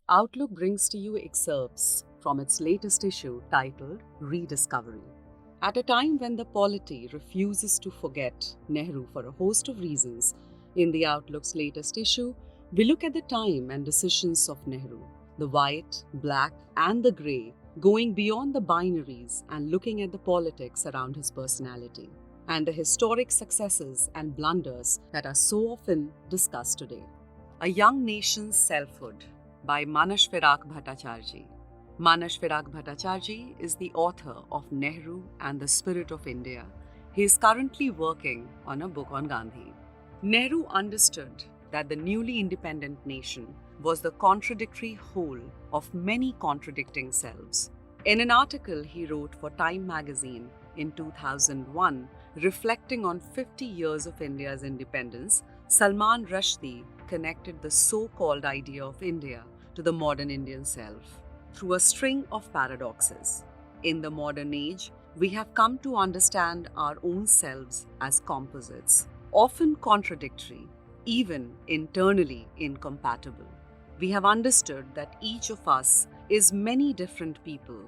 Outlook brings to you excerpts from its latest issue titled Rediscovery. At a time when the polity refuses to forget Nehru for a host of reasons, in the Outlook's latest issue, we look at the time and decisions of Nehru, the white, black, and the grey, going beyond the binaries and looking at the politics around his personality, and the historic successes and blunders that are so often discussed today. A Young Nation's Selfhood by Manas Bhattacharjee. Manas Bhattacharjee is the author of Nehru and the Spirit of India. He is currently working on a book on Gandhi. Nehru understood that the newly independent nation was the contradictory whole of many contradicting selves. In an article he wrote for Time magazine in 2001, reflecting on 50 years of India's independence, Salman Rushdie connected the so-called idea of India to the modern Indian self through a string of paradoxes. In the modern age, we have come to understand our own selves as composites, often contradictory, even internally incompatible. We have understood that each of us is many different people.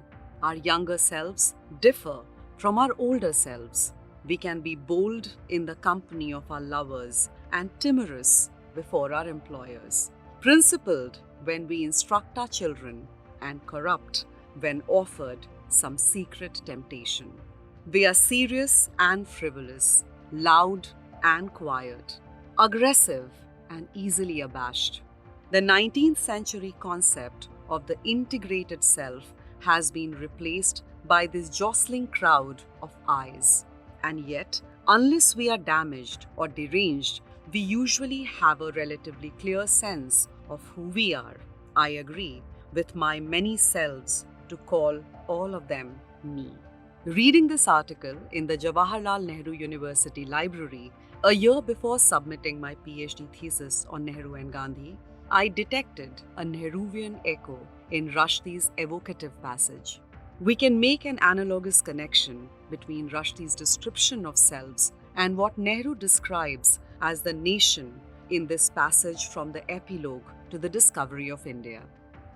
Our younger selves differ from our older selves. We can be bold in the company of our lovers and timorous before our employers, principled when we instruct our children, and corrupt when offered some secret temptation. We are serious and frivolous, loud and quiet, aggressive and easily abashed. The 19th century concept of the integrated self has been replaced by this jostling crowd of eyes. And yet, unless we are damaged or deranged, we usually have a relatively clear sense of who we are. I agree with my many selves to call all of them me. Reading this article in the Jawaharlal Nehru University Library a year before submitting my PhD thesis on Nehru and Gandhi, I detected a Nehruvian echo in Rushdie's evocative passage. We can make an analogous connection between Rushdie's description of selves and what Nehru describes as the nation in this passage from the epilogue to the discovery of India.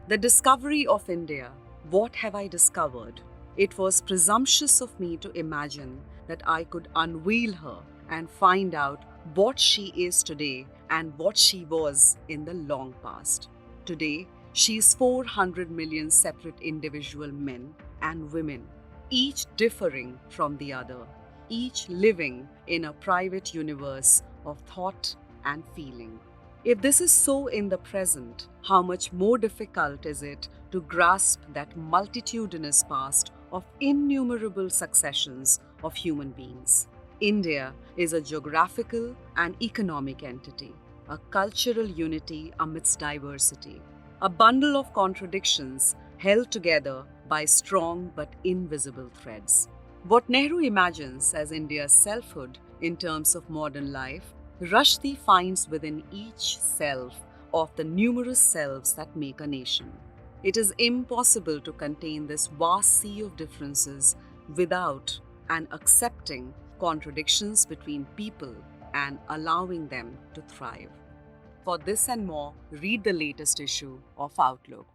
The discovery of India, what have I discovered? It was presumptuous of me to imagine that I could unveil her and find out what she is today and what she was in the long past. Today, she is 400 million separate individual men and women, each differing from the other, each living in a private universe of thought and feeling. If this is so in the present, how much more difficult is it to grasp that multitudinous past of innumerable successions of human beings? India is a geographical and economic entity, a cultural unity amidst diversity, a bundle of contradictions held together by strong but invisible threads. What Nehru imagines as India's selfhood in terms of modern life, Rushdie finds within each self of the numerous selves that make a nation. It is impossible to contain this vast sea of differences without and accepting contradictions between people and allowing them to thrive. For this and more, read the latest issue of Outlook.